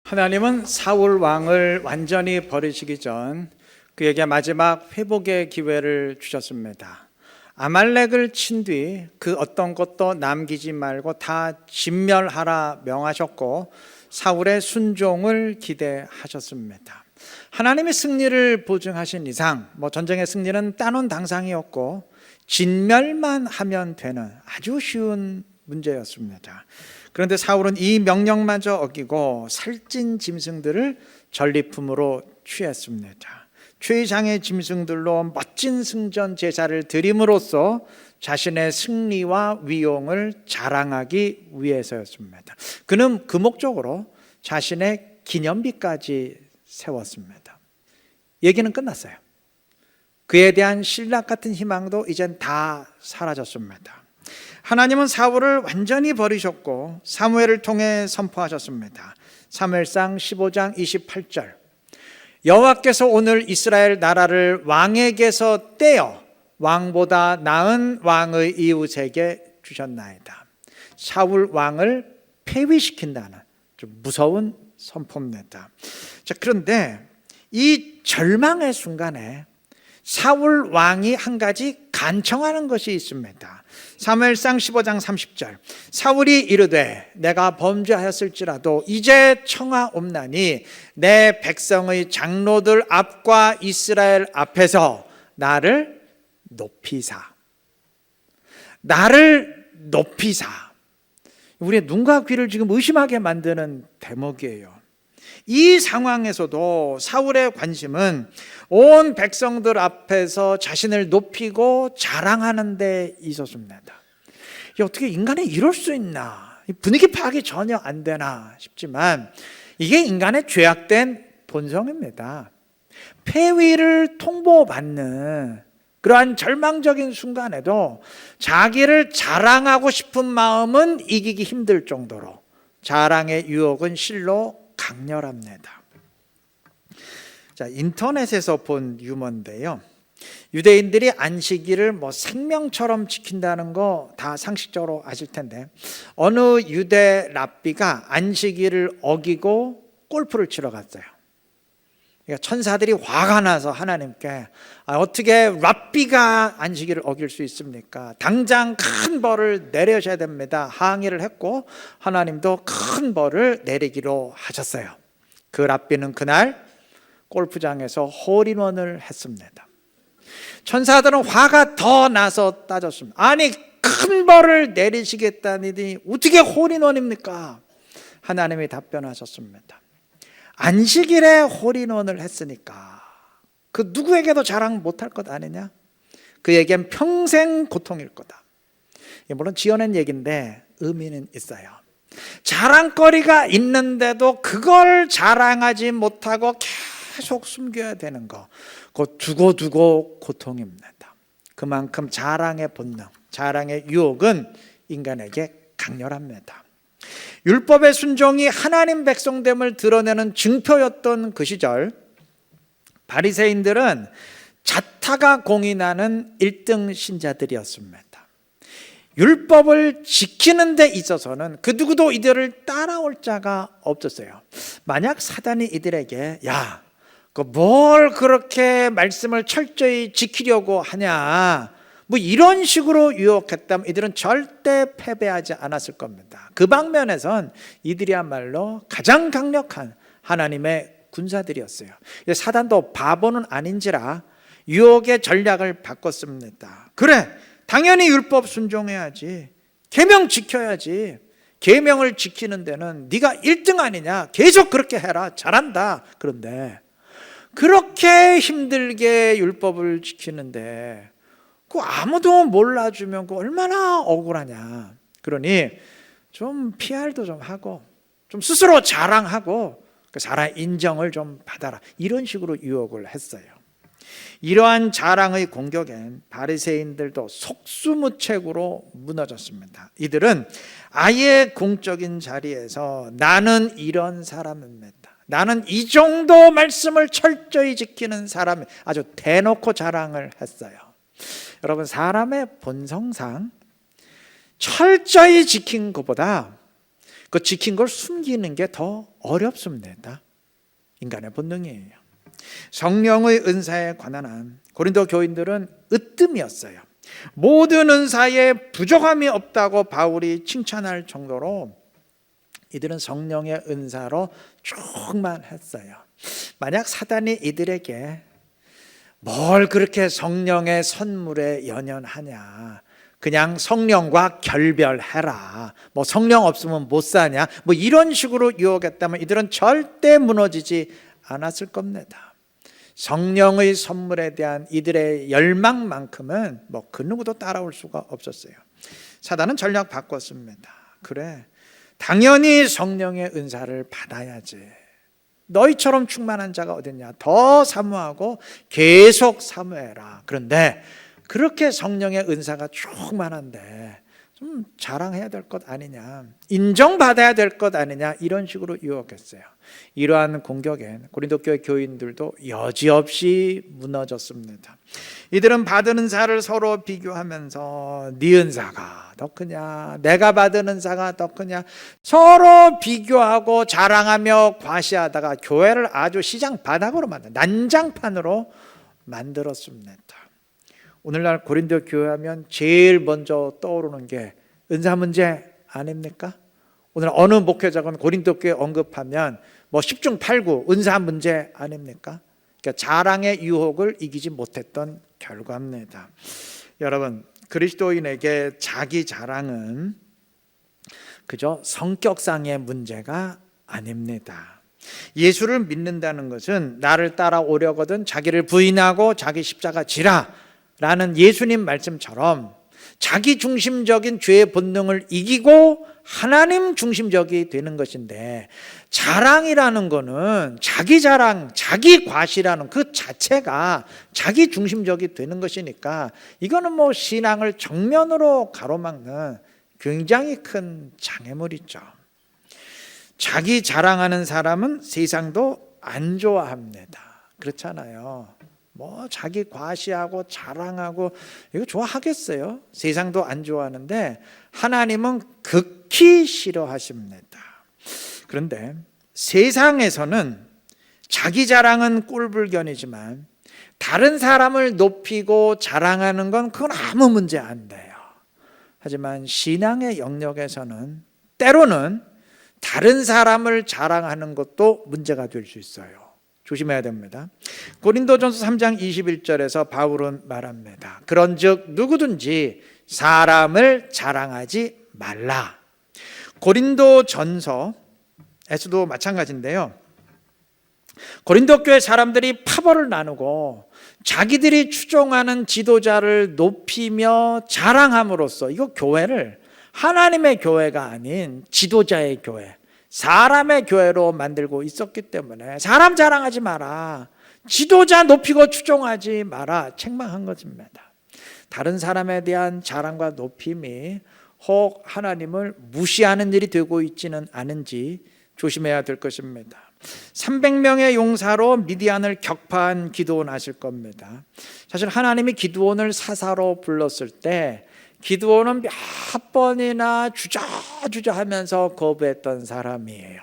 하나님은 사울 왕을 완전히 버리시기 전 그에게 마지막 회복의 기회를 주셨습니다. 아말렉을 친 뒤 그 어떤 것도 남기지 말고 다 진멸하라 명하셨고 사울의 순종을 기대하셨습니다. 하나님의 승리를 보증하신 이상 전쟁의 승리는 따놓은 당상이었고 진멸만 하면 되는 아주 쉬운 문제였습니다. 그런데 사울은 이 명령마저 어기고 살찐 짐승들을 전리품으로 취했습니다. 최장의 짐승들로 멋진 승전 제사를 드림으로써 자신의 승리와 위용을 자랑하기 위해서였습니다. 그는 그 목적으로 자신의 기념비까지 세웠습니다. 얘기는 끝났어요. 그에 대한 신락 같은 희망도 이젠 다 사라졌습니다. 하나님은 사울을 완전히 버리셨고 사무엘을 통해 선포하셨습니다. 사무엘상 15장 28절 여호와께서 오늘 이스라엘 나라를 왕에게서 떼어 왕보다 나은 왕의 이웃에게 주셨나이다. 사울 왕을 폐위시킨다는 좀 무서운 선포입니다. 자, 그런데 이 절망의 순간에 사울 왕이 한 가지 간청하는 것이 있습니다. 사무엘상 15장 30절 사울이 이르되 내가 범죄하였을지라도 이제 청하옵나니 내 백성의 장로들 앞과 이스라엘 앞에서 나를 높이사. 우리의 눈과 귀를 지금 의심하게 만드는 대목이에요. 이 상황에서도 사울의 관심은 온 백성들 앞에서 자신을 높이고 자랑하는 데 있었습니다. 어떻게 인간이 이럴 수 있나? 분위기 파악이 전혀 안 되나 싶지만 이게 인간의 죄악된 본성입니다. 폐위를 통보받는 그러한 절망적인 순간에도 자기를 자랑하고 싶은 마음은 이기기 힘들 정도로 자랑의 유혹은 실로 강렬합니다. 자, 인터넷에서 본 유머인데요. 유대인들이 안식일을 생명처럼 지킨다는 거 다 상식적으로 아실 텐데 어느 유대 랍비가 안식일을 어기고 골프를 치러 갔어요. 그러니까 천사들이 화가 나서 하나님께 어떻게 랍비가 안식일을 어길 수 있습니까? 당장 큰 벌을 내려셔야 됩니다. 항의를 했고 하나님도 큰 벌을 내리기로 하셨어요. 그 랍비는 그날 골프장에서 홀인원을 했습니다. 천사들은 화가 더 나서 따졌습니다. 아니 큰 벌을 내리시겠다니 어떻게 홀인원입니까? 하나님이 답변하셨습니다. 안식일에 홀인원을 했으니까 그 누구에게도 자랑 못할 것 아니냐? 그에겐 평생 고통일 거다. 물론 지어낸 얘기인데 의미는 있어요. 자랑거리가 있는데도 그걸 자랑하지 못하고 계속 숨겨야 되는 거, 그거 두고두고 고통입니다. 그만큼 자랑의 본능, 자랑의 유혹은 인간에게 강렬합니다. 율법의 순종이 하나님 백성됨을 드러내는 증표였던 그 시절 바리새인들은 자타가 공인하는 1등 신자들이었습니다. 율법을 지키는 데 있어서는 그 누구도 이들을 따라올 자가 없었어요. 만약 사단이 이들에게 뭘 그렇게 말씀을 철저히 지키려고 하냐 이런 식으로 유혹했다면 이들은 절대 패배하지 않았을 겁니다. 그 방면에선 이들이야말로 가장 강력한 하나님의 군사들이었어요. 사단도 바보는 아닌지라 유혹의 전략을 바꿨습니다. 그래, 당연히 율법 순종해야지, 계명 지켜야지. 계명을 지키는 데는 네가 1등 아니냐, 계속 그렇게 해라, 잘한다. 그런데 그렇게 힘들게 율법을 지키는데 아무도 몰라주면 얼마나 억울하냐. 그러니 좀 PR도 좀 하고 좀 스스로 자랑하고 사람 인정을 좀 받아라. 이런 식으로 유혹을 했어요. 이러한 자랑의 공격엔 바리새인들도 속수무책으로 무너졌습니다. 이들은 아예 공적인 자리에서 나는 이런 사람입니다, 나는 이 정도 말씀을 철저히 지키는 사람, 아주 대놓고 자랑을 했어요. 여러분, 사람의 본성상 철저히 지킨 것보다 그 지킨 걸 숨기는 게 더 어렵습니다. 인간의 본능이에요. 성령의 은사에 관한 한 고린도 교인들은 으뜸이었어요. 모든 은사에 부족함이 없다고 바울이 칭찬할 정도로 이들은 성령의 은사로 충만했어요. 만약 사단이 이들에게 뭘 그렇게 성령의 선물에 연연하냐, 그냥 성령과 결별해라, 뭐 성령 없으면 못 사냐, 뭐 이런 식으로 유혹했다면 이들은 절대 무너지지 않았을 겁니다. 성령의 선물에 대한 이들의 열망만큼은 뭐 그 누구도 따라올 수가 없었어요. 사단은 전략 바꿨습니다. 그래, 당연히 성령의 은사를 받아야지. 너희처럼 충만한 자가 어딨냐. 더 사모하고 계속 사모해라. 그런데 그렇게 성령의 은사가 충만한데 좀 자랑해야 될 것 아니냐, 인정받아야 될 것 아니냐, 이런 식으로 유혹했어요. 이러한 공격엔 고린도 교회 교인들도 여지없이 무너졌습니다. 이들은 받은 은사를 서로 비교하면서 네 은사가 더 크냐, 내가 받은 은사가 더 크냐, 서로 비교하고 자랑하며 과시하다가 교회를 아주 시장 바닥으로 난장판으로 만들었습니다. 오늘날 고린도 교회 하면 제일 먼저 떠오르는 게 은사 문제 아닙니까? 오늘 어느 목회자건 고린도 교회 언급하면 뭐 10중 8구 은사 문제 아닙니까? 그러니까 자랑의 유혹을 이기지 못했던 결과입니다. 여러분, 그리스도인에게 자기 자랑은 그저 성격상의 문제가 아닙니다. 예수를 믿는다는 것은 나를 따라오려거든 자기를 부인하고 자기 십자가 지라 라는 예수님 말씀처럼 자기 중심적인 죄의 본능을 이기고 하나님 중심적이 되는 것인데, 자랑이라는 거는 자기 자랑, 자기 과시라는 그 자체가 자기 중심적이 되는 것이니까 이거는 뭐 신앙을 정면으로 가로막는 굉장히 큰 장애물이죠. 자기 자랑하는 사람은 세상도 안 좋아합니다. 그렇잖아요. 뭐 자기 과시하고 자랑하고 이거 좋아하겠어요? 세상도 안 좋아하는데 하나님은 극히 싫어하십니다. 그런데 세상에서는 자기 자랑은 꼴불견이지만 다른 사람을 높이고 자랑하는 건 그건 아무 문제 안 돼요. 하지만 신앙의 영역에서는 때로는 다른 사람을 자랑하는 것도 문제가 될 수 있어요. 조심해야 됩니다. 고린도전서 3장 21절에서 바울은 말합니다. 그런즉 누구든지 사람을 자랑하지 말라. 고린도전서에서도 마찬가지인데요. 고린도 교회 사람들이 파벌을 나누고 자기들이 추종하는 지도자를 높이며 자랑함으로써 이거 교회를 하나님의 교회가 아닌 지도자의 교회, 사람의 교회로 만들고 있었기 때문에 사람 자랑하지 마라, 지도자 높이고 추종하지 마라 책망한 것입니다. 다른 사람에 대한 자랑과 높임이 혹 하나님을 무시하는 일이 되고 있지는 않은지 조심해야 될 것입니다. 300명의 용사로 미디안을 격파한 기드온 아실 겁니다. 사실 하나님이 기드온을 사사로 불렀을 때 기드온은 몇 번이나 주저주저 하면서 거부했던 사람이에요.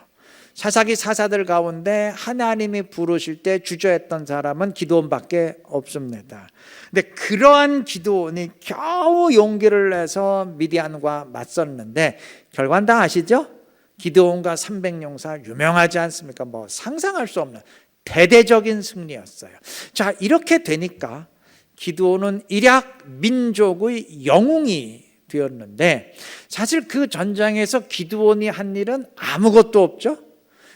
사사기 사사들 가운데 하나님이 부르실 때 주저했던 사람은 기드온밖에 없습니다. 근데 그러한 기드온이 겨우 용기를 내서 미디안과 맞섰는데 결과는 다 아시죠? 기드온과 300용사 유명하지 않습니까? 뭐 상상할 수 없는 대대적인 승리였어요. 자, 이렇게 되니까 기드온은 일약 민족의 영웅이 되었는데 사실 그 전장에서 기드온이 한 일은 아무것도 없죠.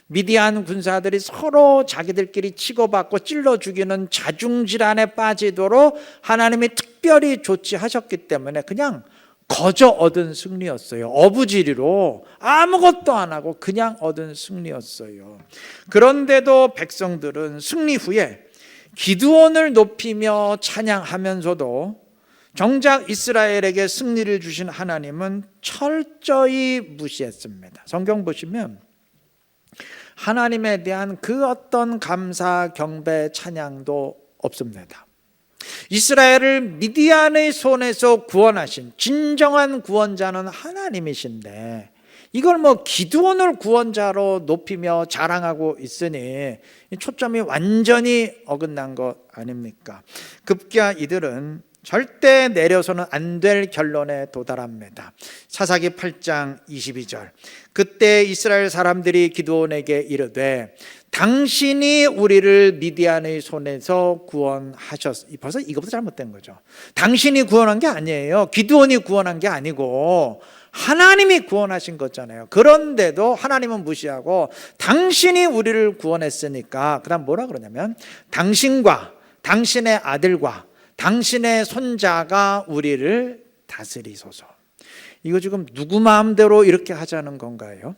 미디안 군사들이 서로 자기들끼리 치고받고 찔러 죽이는 자중질환에 빠지도록 하나님이 특별히 조치하셨기 때문에 그냥 거저 얻은 승리였어요. 어부지리로 아무것도 안 하고 그냥 얻은 승리였어요. 그런데도 백성들은 승리 후에 기드온을 높이며 찬양하면서도 정작 이스라엘에게 승리를 주신 하나님은 철저히 무시했습니다. 성경 보시면 하나님에 대한 그 어떤 감사, 경배, 찬양도 없습니다. 이스라엘을 미디안의 손에서 구원하신 진정한 구원자는 하나님이신데 이걸 뭐 기드온을 구원자로 높이며 자랑하고 있으니 초점이 완전히 어긋난 것 아닙니까? 급기야 이들은 절대 내려서는 안 될 결론에 도달합니다. 사사기 8장 22절. 그때 이스라엘 사람들이 기드온에게 이르되 당신이 우리를 미디안의 손에서 구원하셨. 벌써 이것부터 잘못된 거죠. 당신이 구원한 게 아니에요. 기드온이 구원한 게 아니고 하나님이 구원하신 거잖아요. 그런데도 하나님은 무시하고 당신이 우리를 구원했으니까 그다음 뭐라 그러냐면 당신과 당신의 아들과 당신의 손자가 우리를 다스리소서. 이거 지금 누구 마음대로 이렇게 하자는 건가요?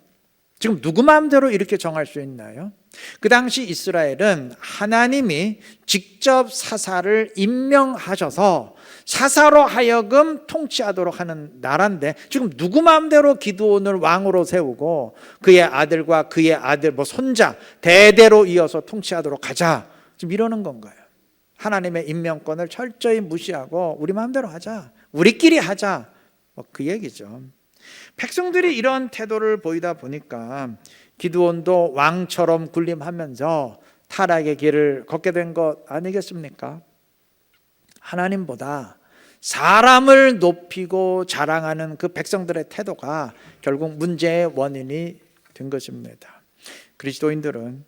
지금 누구 마음대로 이렇게 정할 수 있나요? 그 당시 이스라엘은 하나님이 직접 사사를 임명하셔서 사사로 하여금 통치하도록 하는 나라인데 지금 누구 마음대로 기드온을 왕으로 세우고 그의 아들과 그의 아들 손자 대대로 이어서 통치하도록 하자 지금 이러는 건가요? 하나님의 임명권을 철저히 무시하고 우리 마음대로 하자, 우리끼리 하자 그 얘기죠. 백성들이 이런 태도를 보이다 보니까 기드온도 왕처럼 군림하면서 타락의 길을 걷게 된 것 아니겠습니까? 하나님보다 사람을 높이고 자랑하는 그 백성들의 태도가 결국 문제의 원인이 된 것입니다. 그리스도인들은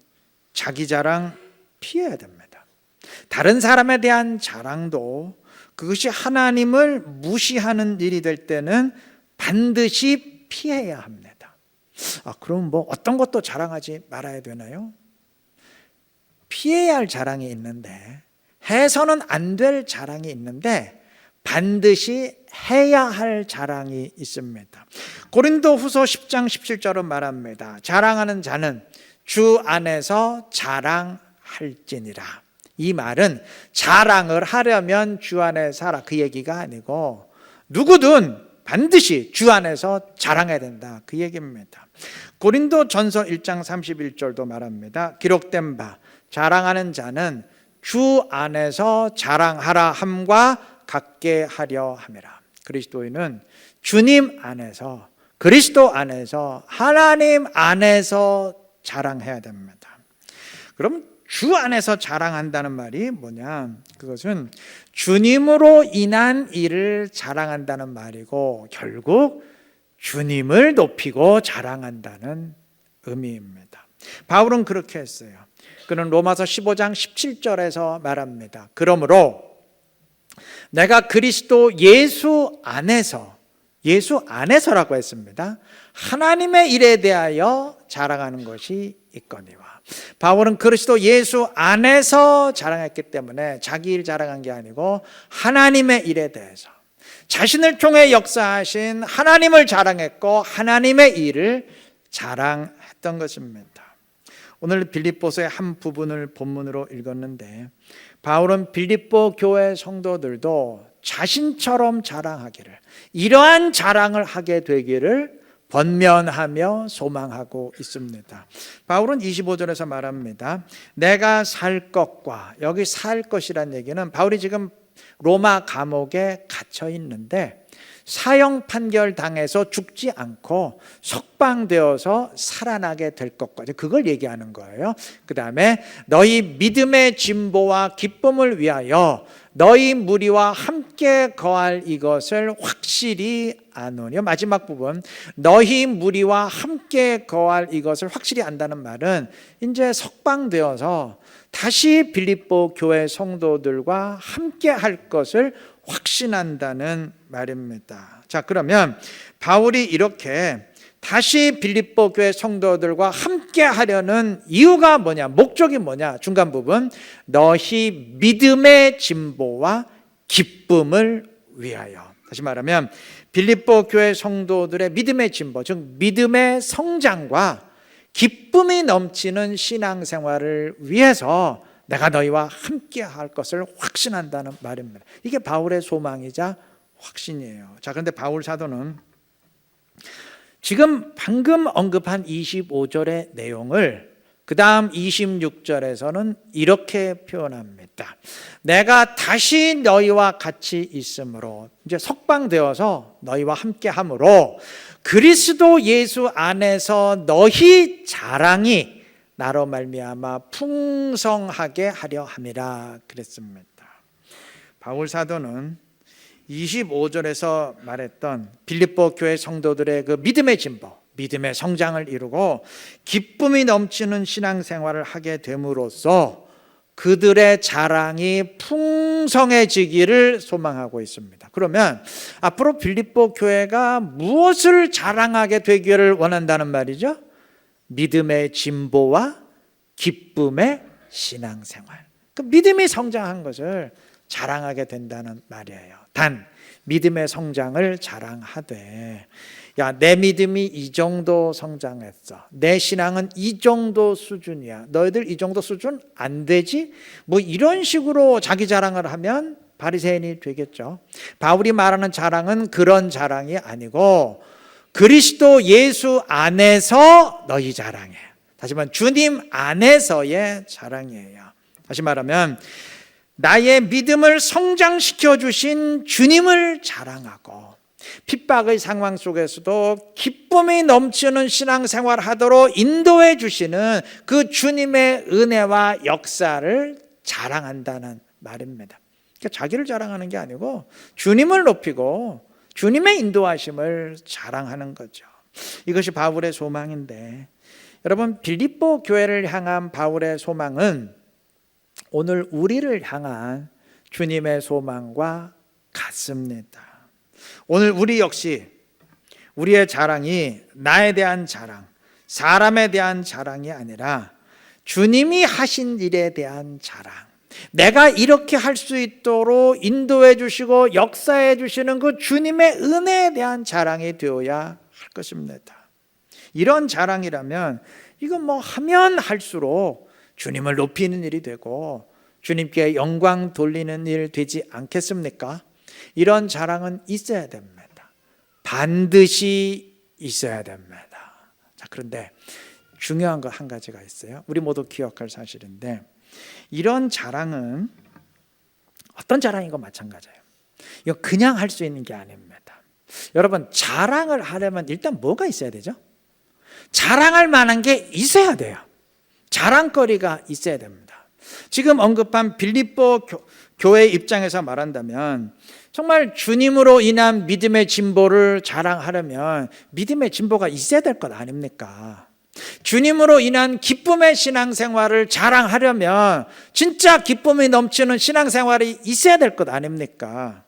자기 자랑 피해야 됩니다. 다른 사람에 대한 자랑도 그것이 하나님을 무시하는 일이 될 때는 반드시 피해야 합니다. 그럼 어떤 것도 자랑하지 말아야 되나요? 피해야 할 자랑이 있는데, 해서는 안 될 자랑이 있는데 반드시 해야 할 자랑이 있습니다. 고린도후서 10장 17절은 말합니다. 자랑하는 자는 주 안에서 자랑할지니라. 이 말은 자랑을 하려면 주 안에 살아 그 얘기가 아니고 누구든 반드시 주 안에서 자랑해야 된다 그 얘기입니다. 고린도전서 1장 31절도 말합니다. 기록된 바 자랑하는 자는 주 안에서 자랑하라 함과 같게 하려 함이라. 그리스도인은 주님 안에서, 그리스도 안에서, 하나님 안에서 자랑해야 됩니다. 그럼 주 안에서 자랑한다는 말이 뭐냐? 그것은 주님으로 인한 일을 자랑한다는 말이고 결국 주님을 높이고 자랑한다는 의미입니다. 바울은 그렇게 했어요. 그는 로마서 15장 17절에서 말합니다. 그러므로 내가 그리스도 예수 안에서라고 했습니다. 하나님의 일에 대하여 자랑하는 것이 있거니와. 바울은 그리스도 예수 안에서 자랑했기 때문에 자기 일 자랑한 게 아니고 하나님의 일에 대해서 자신을 통해 역사하신 하나님을 자랑했고 하나님의 일을 자랑했던 것입니다. 오늘 빌립보서의 한 부분을 본문으로 읽었는데 바울은 빌립보 교회 성도들도 자신처럼 자랑하기를, 이러한 자랑을 하게 되기를 번면하며 소망하고 있습니다. 바울은 25절에서 말합니다. 내가 살 것과, 여기 살 것이란 얘기는 바울이 지금 로마 감옥에 갇혀 있는데 사형 판결 당해서 죽지 않고 석방되어서 살아나게 될 것과 그걸 얘기하는 거예요. 그 다음에 너희 믿음의 진보와 기쁨을 위하여 너희 무리와 함께 거할 이것을 확실히 아노니. 마지막 부분 너희 무리와 함께 거할 이것을 확실히 안다는 말은 이제 석방되어서 다시 빌립보 교회 성도들과 함께 할 것을 확신한다는 말입니다. 자, 그러면 바울이 이렇게 다시 빌립보 교회 성도들과 함께 하려는 이유가 뭐냐? 목적이 뭐냐? 중간 부분 너희 믿음의 진보와 기쁨을 위하여. 다시 말하면 빌립보 교회 성도들의 믿음의 진보, 즉 믿음의 성장과 기쁨이 넘치는 신앙생활을 위해서 내가 너희와 함께 할 것을 확신한다는 말입니다. 이게 바울의 소망이자 확신이에요. 자, 그런데 바울 사도는 지금 방금 언급한 25절의 내용을 그 다음 26절에서는 이렇게 표현합니다. 내가 다시 너희와 같이 있으므로, 이제 석방되어서 너희와 함께 함으로 그리스도 예수 안에서 너희 자랑이 나로 말미암아 풍성하게 하려 함이라 그랬습니다. 바울 사도는 25절에서 말했던 빌립보 교회 성도들의 그 믿음의 진보, 믿음의 성장을 이루고 기쁨이 넘치는 신앙생활을 하게 됨으로써 그들의 자랑이 풍성해지기를 소망하고 있습니다. 그러면 앞으로 빌립보 교회가 무엇을 자랑하게 되기를 원한다는 말이죠? 믿음의 진보와 기쁨의 신앙생활. 그 믿음이 성장한 것을 자랑하게 된다는 말이에요. 단 믿음의 성장을 자랑하되, 야, 내 믿음이 이 정도 성장했어, 내 신앙은 이 정도 수준이야, 너희들 이 정도 수준 안 되지? 뭐 이런 식으로 자기 자랑을 하면 바리새인이 되겠죠. 바울이 말하는 자랑은 그런 자랑이 아니고 그리스도 예수 안에서 너희 자랑이에요. 다시 말하면 주님 안에서의 자랑이에요. 다시 말하면 나의 믿음을 성장시켜 주신 주님을 자랑하고 핍박의 상황 속에서도 기쁨이 넘치는 신앙생활 하도록 인도해 주시는 그 주님의 은혜와 역사를 자랑한다는 말입니다. 그러니까 자기를 자랑하는 게 아니고 주님을 높이고 주님의 인도하심을 자랑하는 거죠. 이것이 바울의 소망인데, 여러분, 빌립보 교회를 향한 바울의 소망은 오늘 우리를 향한 주님의 소망과 같습니다. 오늘 우리 역시 우리의 자랑이 나에 대한 자랑, 사람에 대한 자랑이 아니라 주님이 하신 일에 대한 자랑, 내가 이렇게 할 수 있도록 인도해 주시고 역사해 주시는 그 주님의 은혜에 대한 자랑이 되어야 할 것입니다. 이런 자랑이라면 이건 뭐 하면 할수록 주님을 높이는 일이 되고 주님께 영광 돌리는 일 되지 않겠습니까? 이런 자랑은 있어야 됩니다. 반드시 있어야 됩니다. 자, 그런데 중요한 거 한 가지가 있어요. 우리 모두 기억할 사실인데, 이런 자랑은 어떤 자랑인 건 마찬가지예요. 이거 그냥 할 수 있는 게 아닙니다. 여러분, 자랑을 하려면 일단 뭐가 있어야 되죠? 자랑할 만한 게 있어야 돼요. 자랑거리가 있어야 됩니다. 지금 언급한 빌립보 교회 입장에서 말한다면 정말 주님으로 인한 믿음의 진보를 자랑하려면 믿음의 진보가 있어야 될 것 아닙니까? 주님으로 인한 기쁨의 신앙생활을 자랑하려면 진짜 기쁨이 넘치는 신앙생활이 있어야 될 것 아닙니까?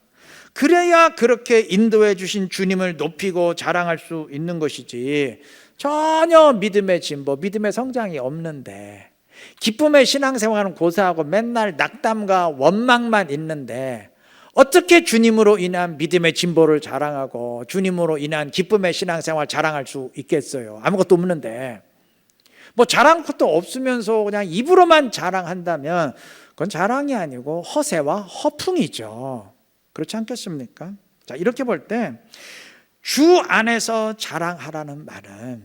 그래야 그렇게 인도해 주신 주님을 높이고 자랑할 수 있는 것이지, 전혀 믿음의 진보, 믿음의 성장이 없는데, 기쁨의 신앙생활은 고사하고 맨날 낙담과 원망만 있는데 어떻게 주님으로 인한 믿음의 진보를 자랑하고 주님으로 인한 기쁨의 신앙생활 자랑할 수 있겠어요? 아무것도 없는데. 뭐 자랑 것도 없으면서 그냥 입으로만 자랑한다면 그건 자랑이 아니고 허세와 허풍이죠. 그렇지 않겠습니까? 자, 이렇게 볼 때 주 안에서 자랑하라는 말은,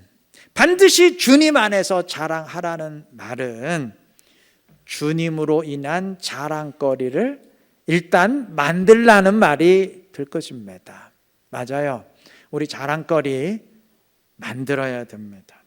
반드시 주님 안에서 자랑하라는 말은 주님으로 인한 자랑거리를 일단 만들라는 말이 될 것입니다. 맞아요. 우리 자랑거리 만들어야 됩니다.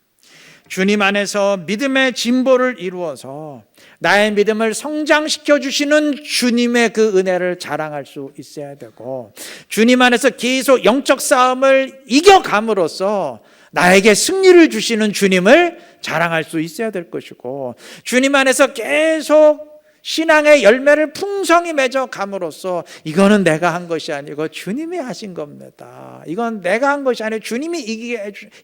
주님 안에서 믿음의 진보를 이루어서 나의 믿음을 성장시켜 주시는 주님의 그 은혜를 자랑할 수 있어야 되고, 주님 안에서 계속 영적 싸움을 이겨감으로써 나에게 승리를 주시는 주님을 자랑할 수 있어야 될 것이고, 주님 안에서 계속 신앙의 열매를 풍성히 맺어감으로써 이거는 내가 한 것이 아니고 주님이 하신 겁니다, 이건 내가 한 것이 아니고 주님이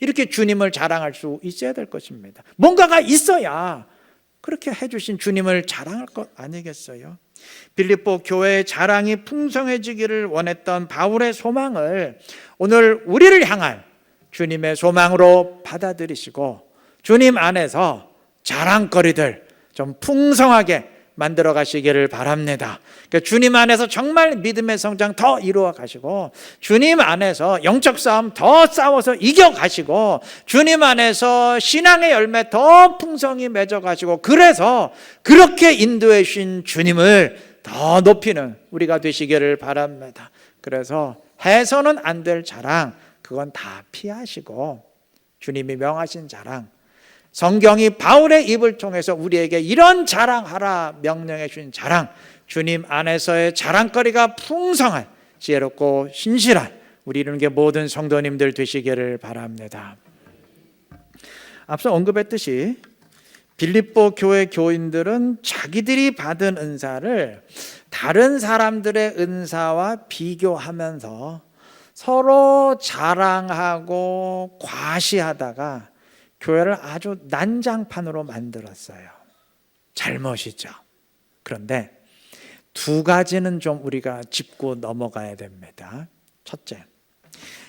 이렇게 주님을 자랑할 수 있어야 될 것입니다. 뭔가가 있어야 그렇게 해주신 주님을 자랑할 것 아니겠어요? 빌립보 교회의 자랑이 풍성해지기를 원했던 바울의 소망을 오늘 우리를 향한 주님의 소망으로 받아들이시고 주님 안에서 자랑거리들 좀 풍성하게 만들어 가시기를 바랍니다. 그러니까 주님 안에서 정말 믿음의 성장 더 이루어 가시고, 주님 안에서 영적 싸움 더 싸워서 이겨 가시고, 주님 안에서 신앙의 열매 더 풍성히 맺어 가시고, 그래서 그렇게 인도해 주신 주님을 더 높이는 우리가 되시기를 바랍니다. 그래서 해서는 안 될 자랑, 그건 다 피하시고 주님이 명하신 자랑, 성경이 바울의 입을 통해서 우리에게 이런 자랑하라 명령해 주신 자랑, 주님 안에서의 자랑거리가 풍성한 지혜롭고 신실한 우리 이런 게 모든 성도님들 되시기를 바랍니다. 앞서 언급했듯이 빌립보 교회 교인들은 자기들이 받은 은사를 다른 사람들의 은사와 비교하면서 서로 자랑하고 과시하다가 교회를 아주 난장판으로 만들었어요. 잘못이죠. 그런데 두 가지는 좀 우리가 짚고 넘어가야 됩니다. 첫째,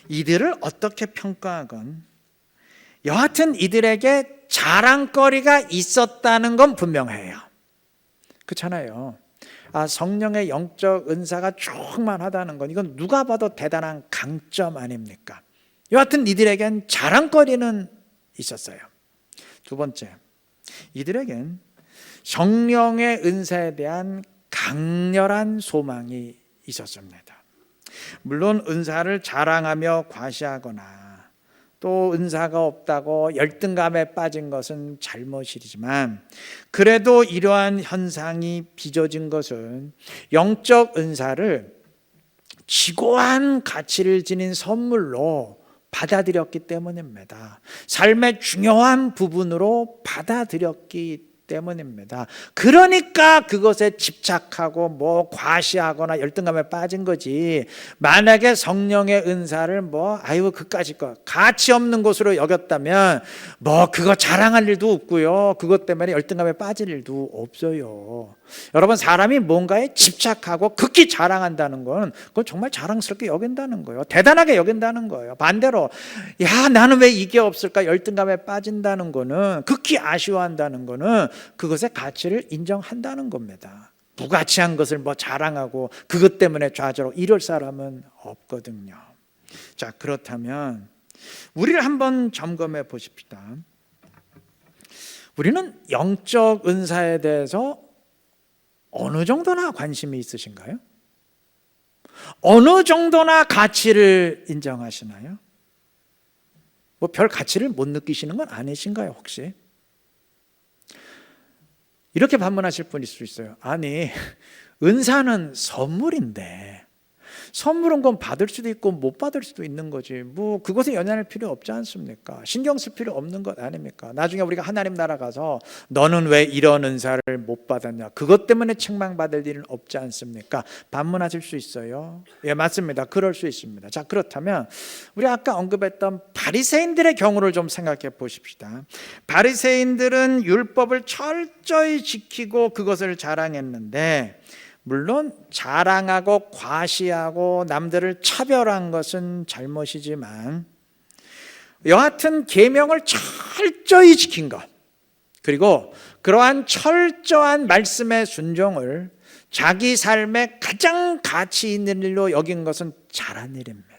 이들을 어떻게 평가하건 여하튼 이들에게 자랑거리가 있었다는 건 분명해요. 그렇잖아요. 성령의 영적 은사가 충만하다는 건 이건 누가 봐도 대단한 강점 아닙니까? 여하튼 이들에겐 자랑거리는 있었어요. 두 번째, 이들에겐 성령의 은사에 대한 강렬한 소망이 있었습니다. 물론 은사를 자랑하며 과시하거나 또 은사가 없다고 열등감에 빠진 것은 잘못이지만 그래도 이러한 현상이 빚어진 것은 영적 은사를 지고한 가치를 지닌 선물로 받아들였기 때문입니다. 삶의 중요한 부분으로 받아들였기 때문입니다. 그러니까 그것에 집착하고 뭐 과시하거나 열등감에 빠진 거지. 만약에 성령의 은사를 그까짓 거 가치 없는 것으로 여겼다면 그거 자랑할 일도 없고요. 그것 때문에 열등감에 빠질 일도 없어요. 여러분, 사람이 뭔가에 집착하고 극히 자랑한다는 건 그건 정말 자랑스럽게 여긴다는 거예요. 대단하게 여긴다는 거예요. 반대로 나는 왜 이게 없을까 열등감에 빠진다는 거는, 극히 아쉬워한다는 거는 그것의 가치를 인정한다는 겁니다. 무가치한 것을 자랑하고 그것 때문에 좌절하고 이럴 사람은 없거든요. 자, 그렇다면 우리를 한번 점검해 보십시다. 우리는 영적 은사에 대해서 어느 정도나 관심이 있으신가요? 어느 정도나 가치를 인정하시나요? 별 가치를 못 느끼시는 건 아니신가요, 혹시? 이렇게 반문하실 분일 수 있어요. 아니, 은사는 선물인데 선물은 건 받을 수도 있고 못 받을 수도 있는 거지. 그것에 연연할 필요 없지 않습니까? 신경 쓸 필요 없는 것 아닙니까? 나중에 우리가 하나님 나라 가서 너는 왜 이런 은사를 못 받았냐? 그것 때문에 책망받을 일은 없지 않습니까? 반문하실 수 있어요. 예, 맞습니다. 그럴 수 있습니다. 자, 그렇다면 우리 아까 언급했던 바리새인들의 경우를 좀 생각해 보십시다. 바리새인들은 율법을 철저히 지키고 그것을 자랑했는데 물론 자랑하고 과시하고 남들을 차별한 것은 잘못이지만 여하튼 계명을 철저히 지킨 것, 그리고 그러한 철저한 말씀의 순종을 자기 삶의 가장 가치 있는 일로 여긴 것은 잘한 일입니다.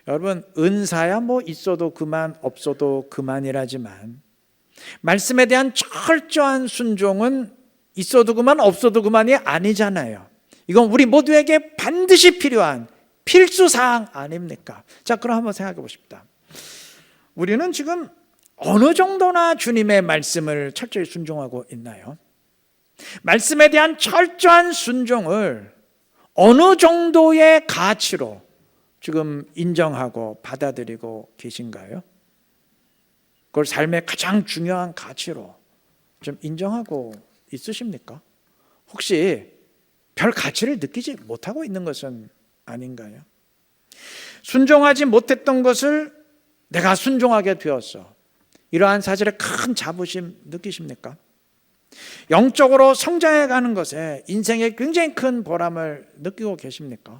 여러분, 은사야 있어도 그만 없어도 그만이라지만 말씀에 대한 철저한 순종은 있어도 그만 없어도 그만이 아니잖아요. 이건 우리 모두에게 반드시 필요한 필수사항 아닙니까? 자, 그럼 한번 생각해 보십시다. 우리는 지금 어느 정도나 주님의 말씀을 철저히 순종하고 있나요? 말씀에 대한 철저한 순종을 어느 정도의 가치로 지금 인정하고 받아들이고 계신가요? 그걸 삶의 가장 중요한 가치로 좀 인정하고 있으십니까? 혹시 별 가치를 느끼지 못하고 있는 것은 아닌가요? 순종하지 못했던 것을 내가 순종하게 되었어. 이러한 사실에 큰 자부심 느끼십니까? 영적으로 성장해 가는 것에 인생에 굉장히 큰 보람을 느끼고 계십니까?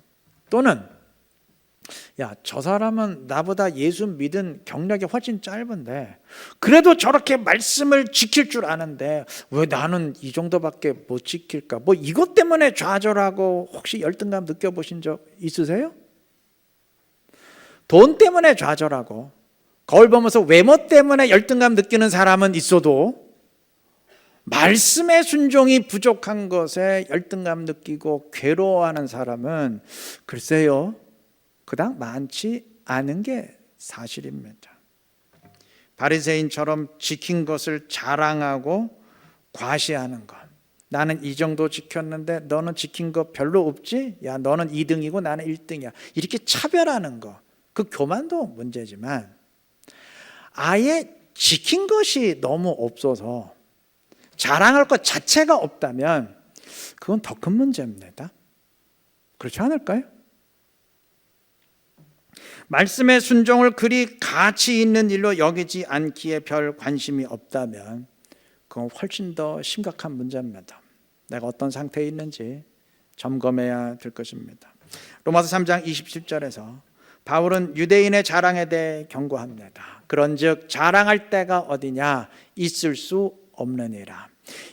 또는 저 사람은 나보다 예수 믿은 경력이 훨씬 짧은데 그래도 저렇게 말씀을 지킬 줄 아는데 왜 나는 이 정도밖에 못 지킬까? 이것 때문에 좌절하고 혹시 열등감 느껴보신 적 있으세요? 돈 때문에 좌절하고 거울 보면서 외모 때문에 열등감 느끼는 사람은 있어도 말씀의 순종이 부족한 것에 열등감 느끼고 괴로워하는 사람은 글쎄요, 그닥 많지 않은 게 사실입니다. 바리새인처럼 지킨 것을 자랑하고 과시하는 것. 나는 이 정도 지켰는데 너는 지킨 거 별로 없지? 야, 너는 2등이고 나는 1등이야. 이렇게 차별하는 거. 그 교만도 문제지만 아예 지킨 것이 너무 없어서 자랑할 것 자체가 없다면 그건 더 큰 문제입니다. 그렇지 않을까요? 말씀의 순종을 그리 가치 있는 일로 여기지 않기에 별 관심이 없다면 그건 훨씬 더 심각한 문제입니다. 내가 어떤 상태에 있는지 점검해야 될 것입니다. 로마서 3장 27절에서 바울은 유대인의 자랑에 대해 경고합니다. 그런즉 자랑할 때가 어디냐? 있을 수 없느니라.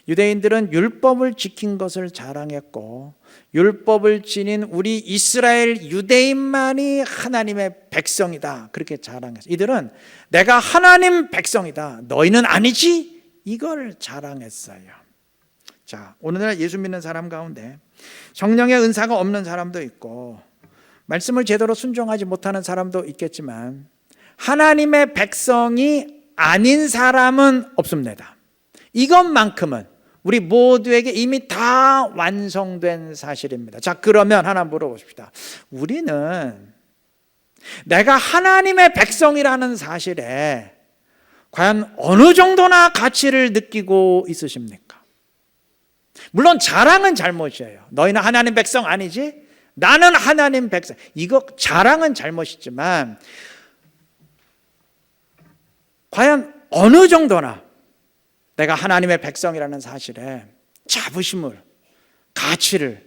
유대인들은 율법을 지킨 것을 자랑했고 율법을 지닌 우리 이스라엘 유대인만이 하나님의 백성이다, 그렇게 자랑했어요. 이들은 내가 하나님 백성이다, 너희는 아니지, 이걸 자랑했어요. 자, 오늘날 예수 믿는 사람 가운데 성령의 은사가 없는 사람도 있고 말씀을 제대로 순종하지 못하는 사람도 있겠지만 하나님의 백성이 아닌 사람은 없습니다. 이것만큼은 우리 모두에게 이미 다 완성된 사실입니다. 자, 그러면 하나 물어봅시다. 우리는 내가 하나님의 백성이라는 사실에 과연 어느 정도나 가치를 느끼고 있으십니까? 물론 자랑은 잘못이에요. 너희는 하나님 백성 아니지? 나는 하나님 백성. 이거 자랑은 잘못이지만 과연 어느 정도나 내가 하나님의 백성이라는 사실에 자부심을, 가치를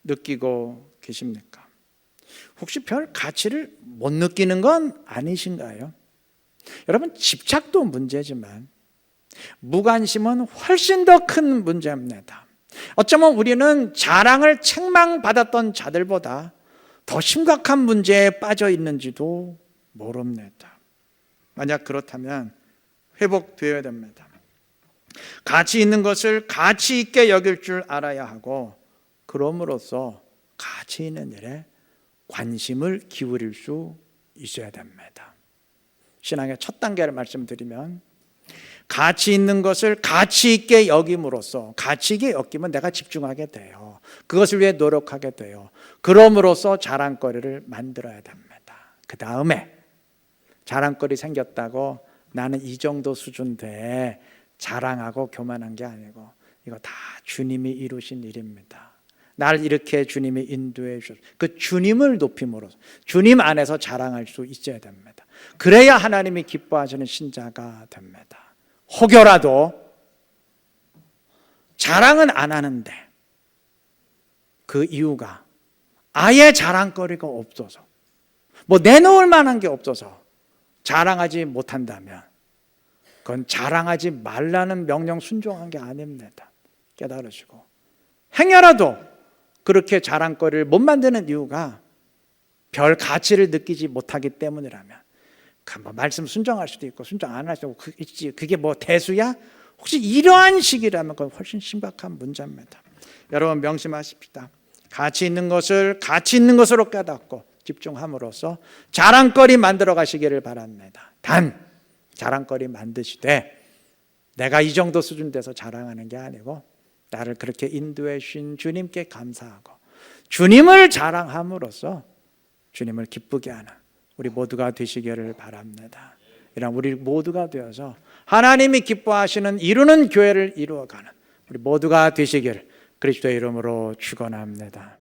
느끼고 계십니까? 혹시 별 가치를 못 느끼는 건 아니신가요? 여러분, 집착도 문제지만 무관심은 훨씬 더 큰 문제입니다. 어쩌면 우리는 자랑을 책망받았던 자들보다 더 심각한 문제에 빠져 있는지도 모릅니다. 만약 그렇다면 회복되어야 됩니다. 가치 있는 것을 가치 있게 여길 줄 알아야 하고 그럼으로써 가치 있는 일에 관심을 기울일 수 있어야 됩니다. 신앙의 첫 단계를 말씀드리면 가치 있는 것을 가치 있게 여김으로써, 가치 있게 여기면 내가 집중하게 돼요. 그것을 위해 노력하게 돼요. 그럼으로써 자랑거리를 만들어야 됩니다. 그 다음에 자랑거리 생겼다고 나는 이 정도 수준 돼 자랑하고 교만한 게 아니고 이거 다 주님이 이루신 일입니다. 나를 이렇게 주님이 인도해 주셨어요. 그 주님을 높임으로써 주님 안에서 자랑할 수 있어야 됩니다. 그래야 하나님이 기뻐하시는 신자가 됩니다. 혹여라도 자랑은 안 하는데 그 이유가 아예 자랑거리가 없어서 뭐 내놓을 만한 게 없어서 자랑하지 못한다면 그건 자랑하지 말라는 명령 순종한 게 아닙니다. 깨달으시고 행여라도 그렇게 자랑거리를 못 만드는 이유가 별 가치를 느끼지 못하기 때문이라면 뭐 말씀 순종할 수도 있고 순종 안 할 수도 있고 그게 뭐 대수야? 혹시 이러한 식이라면 그건 훨씬 심각한 문제입니다. 여러분 명심하십시다. 가치 있는 것을 가치 있는 것으로 깨닫고 집중함으로써 자랑거리 만들어 가시기를 바랍니다. 단 자랑거리 만드시되 내가 이 정도 수준 돼서 자랑하는 게 아니고 나를 그렇게 인도해 주신 주님께 감사하고 주님을 자랑함으로써 주님을 기쁘게 하는 우리 모두가 되시기를 바랍니다. 이런 우리 모두가 되어서 하나님이 기뻐하시는 이루는 교회를 이루어가는 우리 모두가 되시기를 그리스도의 이름으로 축원합니다.